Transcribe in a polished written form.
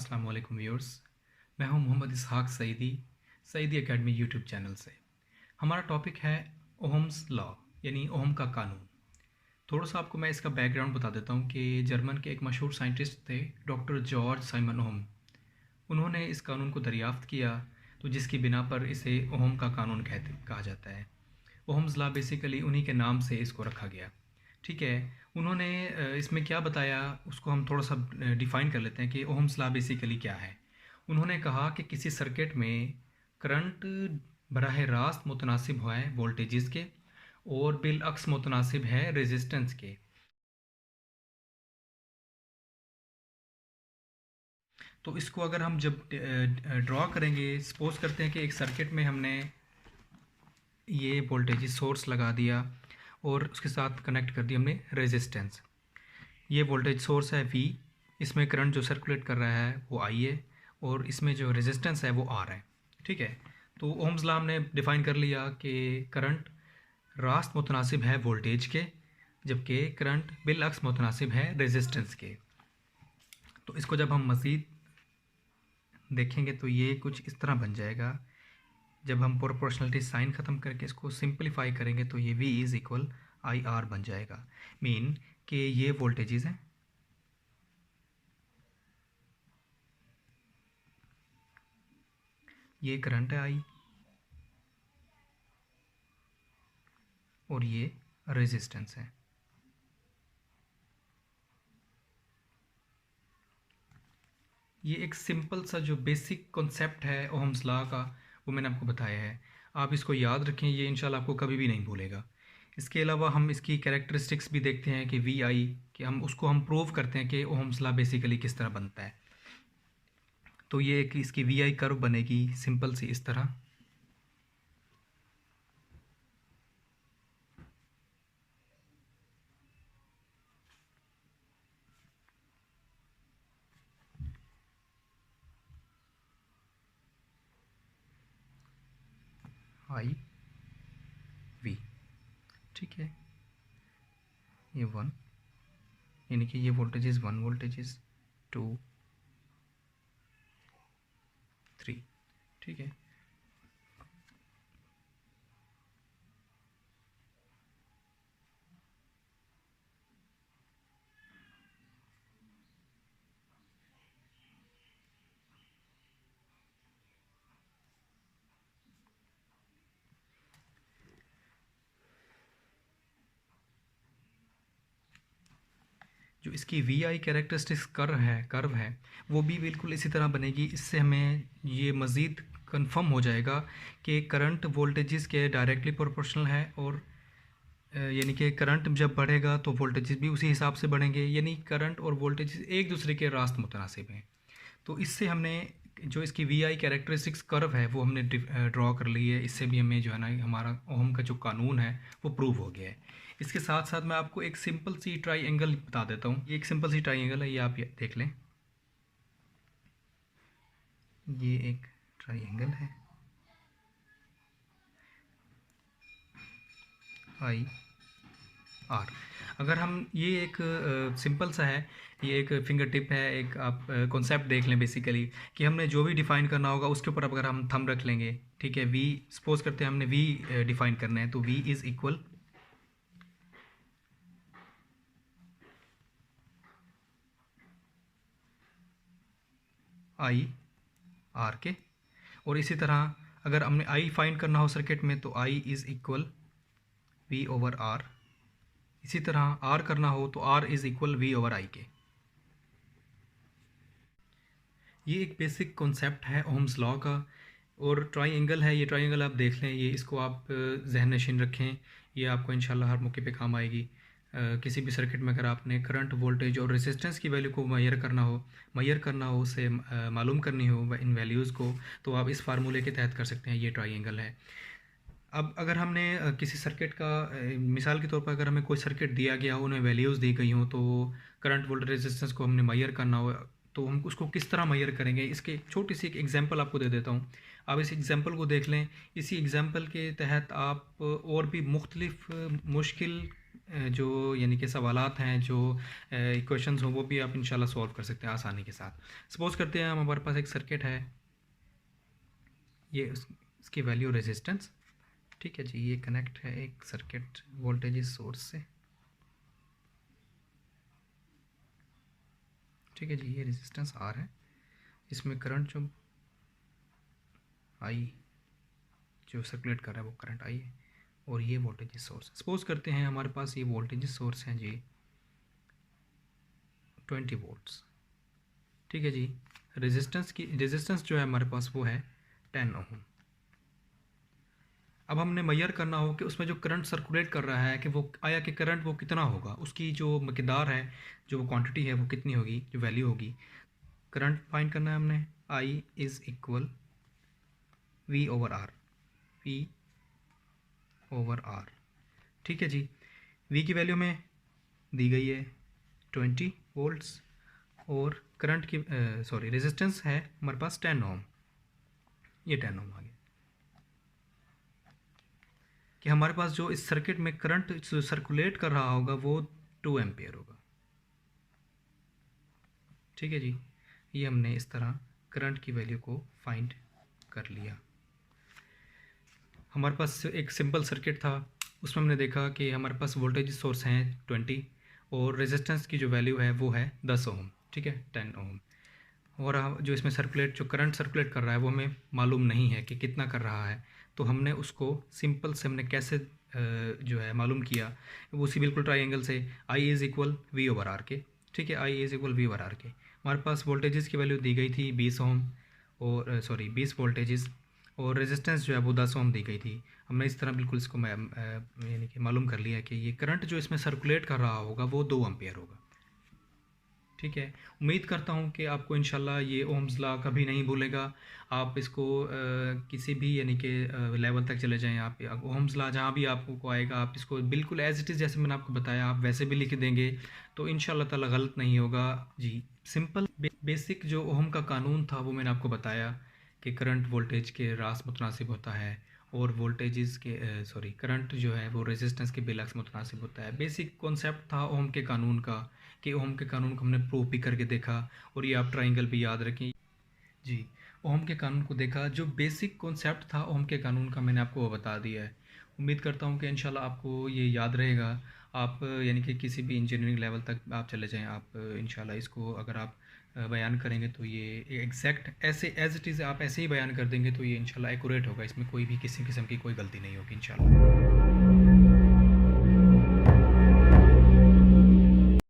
अस्सलाम वालेकुम व्यूअर्स। मैं हूं Mohammad Ishaq Saeedi, Saeedi academy YouTube channel से। हमारा टॉपिक है ओहम्स लॉ, यानी ओहम का कानून। थोड़ा सा आपको मैं इसका बैकग्राउंड बता देता हूं कि जर्मन के एक मशहूर साइंटिस्ट थे, डॉक्टर जॉर्ज साइमन ओहम। उन्होंने इस कानून को दरियाफ्त किया, तो जिसकी बिना पर इसे ओहम का कानून कहा जाता है। ओहम्स लॉ बेसिकली उन्हीं के नाम से इसको रखा गया। ठीक है। उन्होंने इसमें क्या बताया उसको हम थोड़ा सा डिफ़ाइन कर लेते हैं कि ओहम्स लॉ बेसिकली क्या है। उन्होंने कहा कि किसी सर्किट में करंट बराह रास्त मुतनासिब है वोल्टेजेस के, और बिलअक्स मुतनासिब है रेजिस्टेंस के। तो इसको अगर हम जब ड्रॉ करेंगे, सपोज करते हैं कि एक सर्किट में हमने ये वोल्टेज सोर्स लगा दिया और उसके साथ कनेक्ट कर दिया हमने रेजिस्टेंस। ये वोल्टेज सोर्स है V, इसमें करंट जो सर्कुलेट कर रहा है वो I है, और इसमें जो रेजिस्टेंस है वो R है। ठीक है। तो ओम्स लॉ हमने डिफ़ाइन कर लिया कि करंट रास्त मुतनासिब है वोल्टेज के, जबकि करंट बिलअक्स मुतनासिब है रेजिस्टेंस के। तो इसको जब हम मज़ीद देखेंगे तो ये कुछ इस तरह बन जाएगा। जब हम प्रोपोर्शनलिटी साइन ख़त्म करके इसको सिंपलीफाई करेंगे तो ये V is equal I are बन जाएगा। मीन कि ये वोल्टेजेस हैं, ये करंट है I, और ये रेजिस्टेंस है। ये एक सिंपल सा जो बेसिक कॉन्सेप्ट है ओहम्स लॉ का, वो मैंने आपको बताया है। आप इसको याद रखें, ये इंशाल्लाह आपको कभी भी नहीं भूलेगा। इसके अलावा हम इसकी कैरेक्टरिस्टिक्स भी देखते हैं कि वी आई, कि हम उसको हम प्रूव करते हैं कि ओहम्स लॉ बेसिकली किस तरह बनता है। तो ये एक इसकी वी आई कर्व बनेगी सिंपल सी इस तरह। आई वी। ठीक है। ये 1, यानी कि ये वोल्टेज 1, वोल्टेज 2, 3। ठीक है। जो इसकी वी आई कैरेक्टरिस्टिक्स कर्व है वो भी बिल्कुल इसी तरह बनेगी। इससे हमें ये मज़ीद कंफर्म हो जाएगा कि करंट वोल्टेजेस के डायरेक्टली प्रोपोर्शनल है, और यानी कि करंट जब बढ़ेगा तो वोल्टेजेस भी उसी हिसाब से बढ़ेंगे, यानी करंट और वोल्टेजेस एक दूसरे के रास्त मुतनासिब हैं। तो इससे हमने जो इसकी वी आई कैरेक्टरिस्टिक्स कर्व है वो हमने ड्रॉ कर ली है। इससे भी हमें जो है ना हमारा ओहम का जो कानून है वो प्रूव हो गया है। इसके साथ साथ मैं आपको एक सिंपल सी ट्राई एंगल बता देता हूँ। ये एक सिंपल सी ट्राई एंगल है, ये आप देख लें। ये एक ट्राई एंगल है आई आर। अगर हम ये एक सिंपल सा है, ये एक फिंगर टिप है, एक आप कॉन्सेप्ट देख लें बेसिकली कि हमने जो भी डिफ़ाइन करना होगा उसके ऊपर अगर हम थंब रख लेंगे। ठीक है। वी सपोज करते हैं हमने वी डिफ़ाइन करना है, तो V is equal I R के। और इसी तरह अगर हमने आई फाइंड करना हो सर्किट में तो I is equal V over R. इसी तरह आर करना हो तो R is equal V over I के। ये एक बेसिक कॉन्सेप्ट है ओम्स लॉ का। और ट्राई एंगल है, ये ट्राई एंगल आप देख लें, ये इसको आप जहन नशीन रखें, ये आपको इंशाल्लाह हर मौके पे काम आएगी। किसी भी सर्किट में अगर आपने करंट वोल्टेज और रेजिस्टेंस की वैल्यू को मैयर करना हो उसे मालूम करनी हो इन वैल्यूज़ को, तो आप इस फार्मूले के तहत कर सकते हैं। ये ट्राई एंगल है। अब अगर हमने किसी सर्किट का मिसाल के तौर पर अगर हमें कोई सर्किट दिया गया हो, उन्हें वैल्यूज़ दी गई हों, तो करंट वोल्टेज रेजिस्टेंस को हमने मैयर करना हो, तो हम उसको किस तरह मैयर करेंगे, इसके छोटी सी एक एग्जांपल आपको दे देता हूँ। आप इस एग्जांपल को देख लें। इसी एग्जांपल के तहत आप और भी मुख्तलिफ मुश्किल जो यानी कि सवालात हैं, जो इक्वेशंस हों, वो भी आप इंशाल्लाह सॉल्व कर सकते हैं आसानी के साथ। सपोज़ करते हैं हमारे पास एक सर्किट है, ये इसकी वैल्यू रेजिस्टेंस, ठीक है जी, ये कनेक्ट है एक सर्किट वोल्टेज सोर्स से, ठीक है जी, ये रेजिस्टेंस आर है, इसमें करंट जो आई जो सर्कुलेट कर रहा है वो करंट आई है, और ये वोल्टेज सोर्स। सपोज़ करते हैं हमारे पास ये वोल्टेज सोर्स हैं जी 20 वोल्ट्स, ठीक है जी। रेजिस्टेंस जो है हमारे पास वो है 10 ओम। अब हमने मेजर करना हो कि उसमें जो करंट सर्कुलेट कर रहा है कि वो आया कि करंट वो कितना होगा, उसकी जो मकदार है, जो क्वांटिटी है वो कितनी होगी, जो वैल्यू होगी। करंट फाइंड करना है हमने, I is equal V over R, V over R, ठीक है जी। वी की वैल्यू में दी गई है 20 वोल्ट्स, और करंट की रेजिस्टेंस है हमारे पास 10 ओम, ये 10 ओम आ गया। कि हमारे पास जो इस सर्किट में करंट सर्कुलेट कर रहा होगा वो 2 एम्पियर होगा, ठीक है जी। ये हमने इस तरह करंट की वैल्यू को फाइंड कर लिया। हमारे पास एक सिंपल सर्किट था, उसमें हमने देखा कि हमारे पास वोल्टेज सोर्स हैं 20, और रेजिस्टेंस की जो वैल्यू है वो है 10 ओम, ठीक है, 10 ओम। और जो इसमें जो करंट सर्कुलेट कर रहा है वो हमें मालूम नहीं है कि कितना कर रहा है, तो हमने उसको सिंपल से हमने कैसे जो है मालूम किया, वो उसी बिल्कुल ट्राइंगल से I is equal V over R के, ठीक है, I is equal V over R के। हमारे पास वोल्टेजेस की वैल्यू दी गई थी 20 ओम, और 20 वोल्टेजेस, और रेजिस्टेंस जो है वो 10 ओम दी गई थी। हमने इस तरह बिल्कुल इसको यानी कि मालूम कर लिया कि ये करंट जो इसमें सर्कुलेट कर रहा होगा वो 2 एम्पियर होगा, ठीक है। उम्मीद करता हूँ कि आपको इंशाल्लाह ये ओम्स लॉ कभी नहीं भूलेगा। आप इसको किसी भी यानी कि लेवल तक चले जाएं आप, ओम्स लॉ जहाँ भी आपको आएगा आप इसको बिल्कुल एज इट इज़ जैसे मैंने आपको बताया आप वैसे भी लिख देंगे तो इंशाल्लाह ताला गलत नहीं होगा जी। सिंपल बेसिक जो ओम का कानून था वो मैंने आपको बताया कि करंट वोल्टेज के रास मुतनासिब होता है, और वोल्टेजेस के करंट जो है वो रेजिस्टेंस के बिलक्स मुतनासिब होता है। बेसिक कॉन्सेप्ट था ओम के कानून का, कि ओम के कानून को हमने प्रूव भी करके देखा, और ये आप ट्राइंगल भी याद रखें जी। ओम के कानून को देखा, जो बेसिक कॉन्सेप्ट था ओम के कानून का मैंने आपको वो बता दिया है। उम्मीद करता हूँ कि इंशाल्लाह आपको ये याद रहेगा। आप यानी कि किसी भी इंजीनियरिंग लेवल तक आप चले जाएं, आप इंशाल्लाह इसको अगर आप बयान करेंगे तो ये एग्जैक्ट ऐसे एज इट इज़ आप ऐसे ही बयान कर देंगे तो ये इंशाल्लाह एक्यूरेट होगा, इसमें कोई भी किसी किस्म की कोई गलती नहीं होगी इंशाल्लाह।